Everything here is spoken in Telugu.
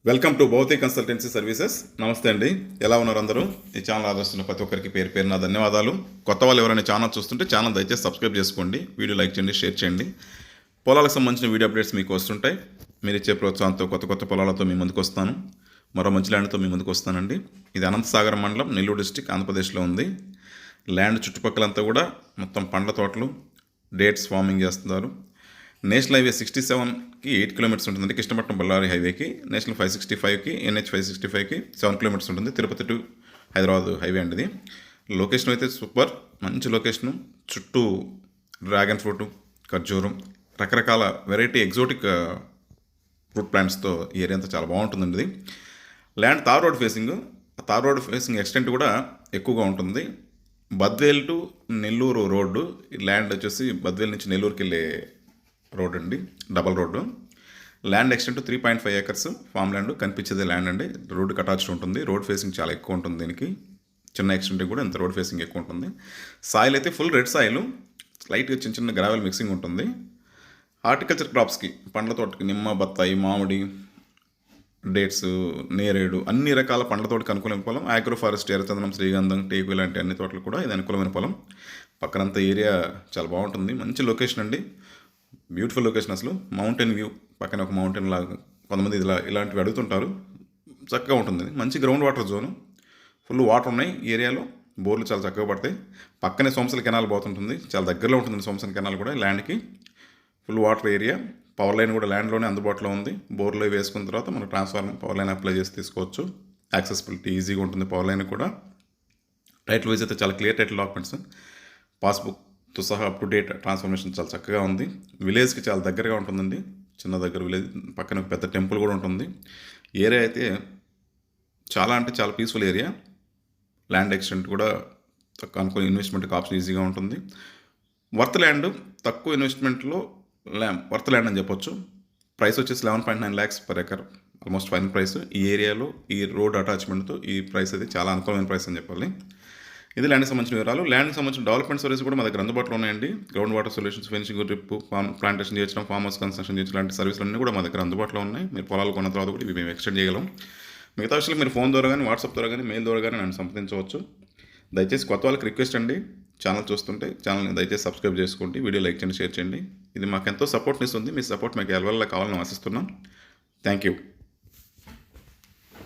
Welcome to భౌతి consultancy services. నమస్తే అండి, ఎలా ఉన్నారు అందరూ? ఈ ఛానల్ ఆదరిస్తున్న ప్రతి ఒక్కరికి పేరు పేరు నా ధన్యవాదాలు. కొత్త వాళ్ళు ఎవరైనా ఛానల్ చూస్తుంటే ఛానల్ దయచేసి సబ్స్క్రైబ్ చేసుకోండి, వీడియో లైక్ చేయండి, షేర్ చేయండి. పొలాలకు సంబంధించిన వీడియో అప్డేట్స్ మీకు వస్తుంటాయి. మీరు ఇచ్చే ప్రోత్సాహంతో కొత్త పొలాలతో మీ ముందుకు వస్తాను. మరో మంచి ల్యాండ్తో మీ ముందుకు వస్తానండి. ఇది అనంతసాగర్ మండలం, నెల్లూరు డిస్టిక్, ఆంధ్రప్రదేశ్లో ఉంది. ల్యాండ్ చుట్టుపక్కలంతా కూడా మొత్తం పండ్ల తోటలు, డేట్స్ ఫార్మింగ్ చేస్తున్నారు. నేషనల్ హైవే 67కి 8 కిలోమీటర్స్ ఉంటుందండి. కృష్ణపట్నం బళ్ళారి హైవేకి. నేషనల్ 565కి, NH 565కి 7 కిలోమీటర్స్ ఉంటుంది. తిరుపతి టు హైదరాబాద్ హైవే అండి ఇది. లొకేషన్ అయితే సూపర్, మంచి లొకేషను. చుట్టూ డ్రాగన్ ఫ్రూట్, ఖర్జూరం, రకరకాల వెరైటీ ఎగ్జోటిక్ ఫ్రూట్ ప్లాంట్స్తో ఈ ఏరియా అంతా చాలా బాగుంటుందండి ఇది. Land tar road facing. Tar road facing extent కూడా ఎక్కువగా ఉంటుంది. Badvel to Nellore road. ఈ ల్యాండ్ వచ్చేసి బద్వేల్ నుంచి నెల్లూరుకి వెళ్ళే రోడ్ అండి, double road. Land extent 3.5 acres farm land. కనిపించేదే ల్యాండ్ అండి. రోడ్డుకి అటాచ్డ్ ఉంటుంది. రోడ్ ఫేసింగ్ చాలా ఎక్కువ ఉంటుంది దీనికి. చిన్న ఎక్స్టెంట్ కూడా ఇంత రోడ్ ఫేసింగ్ ఎక్కువ ఉంటుంది. సాయిల్ అయితే ఫుల్ రెడ్ సాయిల్, లైట్గా చిన్న గ్రావెల్ మిక్సింగ్ ఉంటుంది. హార్టికల్చర్ క్రాప్స్కి, పండ్ల తోటకి, నిమ్మ, బత్తాయి, మామిడి, డేట్స్, నేరేడు, అన్ని రకాల పండ్ల తోటకి అనుకూలమైన పొలం. ఆగ్రో ఫారెస్ట్, ఎర్రచందనం, శ్రీగంధం, టేకు ఇలాంటి అన్ని తోటలు కూడా ఇది అనుకూలమైన పొలం. పక్కనంతా ఏరియా చాలా బాగుంటుంది. మంచి లొకేషన్ అండి, బ్యూటిఫుల్ లొకేషన్. అసలు మౌంటైన్ వ్యూ, పక్కన ఒక మౌంటైన్ లాగా కొంతమంది ఇలాంటివి అడుగుతుంటారు. చక్కగా ఉంటుంది. మంచి ground water zone, full water ఉన్నాయి ఈ ఏరియాలో. బోర్లు చాలా చక్కగా పడతాయి. పక్కనే సోమసల కెనాల్ పోతుంటుంది, చాలా దగ్గరలో ఉంటుంది సోమసల కెనాల్ కూడా ల్యాండ్కి. Full water area. Power line కూడా ల్యాండ్లోనే అందుబాటులో ఉంది. బోర్లో వేసుకున్న తర్వాత మనం ట్రాన్స్ఫార్మర్ పవర్ లైన్ అప్లై చేసి తీసుకోవచ్చు. యాక్సెసిబిలిటీ ఈజీగా ఉంటుంది పవర్ లైన్ కూడా. టైటిల్ వైజ్ అయితే చాలా క్లియర్ టైటిల్ డాక్యుమెంట్స్, పాస్బుక్తో సహా అప్ టు డేట్ ట్రాన్స్ఫర్మేషన్ చాలా చక్కగా ఉంది. విలేజ్కి చాలా దగ్గరగా ఉంటుందండి, చిన్న దగ్గర విలేజ్. పక్కన ఒక పెద్ద టెంపుల్ కూడా ఉంటుంది. ఏరియా అయితే చాలా అంటే చాలా పీస్ఫుల్ ఏరియా. ల్యాండ్ ఎక్స్టెంట్ కూడా తక్కువ అనుకుని ఇన్వెస్ట్మెంట్కి ఆప్షన్ ఈజీగా ఉంటుంది. వర్త్ ల్యాండ్, తక్కువ ఇన్వెస్ట్మెంట్లో వర్త్ ల్యాండ్ అని చెప్పొచ్చు. ప్రైస్ వచ్చేసి 11.9 lakhs per acre, almost final price. ఈ ఏరియాలో ఈ రోడ్ అటాచ్మెంట్తో ఈ ప్రైస్ అయితే చాలా అనుకూలమైన ప్రైస్ అని చెప్పాలి. ఇది ల్యాండ్కి సంబంధించిన వివరాలు. ల్యాండ్కి సంబంధించిన డెవలప్మెంట్ సర్వీస్ కూడా మా దగ్గర అందుబాటులో ఉన్నాయండి. Ground water solutions, fencing, drip, plantation చేయడం, ఫామ్ హౌస్ కన్స్ట్రక్షన్ చేయడం లాంటి సర్వీసులు అన్నీ కూడా మా దగ్గర అందుబాటులో ఉన్నాయి. మీరు పొలాలు కొన్న తర్వాత కూడా ఇవి మేము ఎక్స్టెండ్ చేయగలం. మిగతా విషయాలు మీరు ఫోన్ ద్వారా కానీ, వాట్సాప్ ద్వారా కానీ, మెయిల్ ద్వారా కానీ నన్ను సంప్రదించవచ్చు. దయచేసి కొత్త వాళ్ళకి రిక్వెస్ట్ అండి, ఛానల్ చూస్తుంటే ఛానల్ని దయచేసి సబ్స్క్రైబ్ చేసుకోండి, వీడియో లైక్ చేయండి, షేర్ చేయండి. ఇది మాకు ఎంతో సపోర్ట్ని ఇస్తుంది. మీ సపోర్ట్ మాకు ఎవరి వల్ల కావాలని ఆశిస్తున్నాం. Thank you.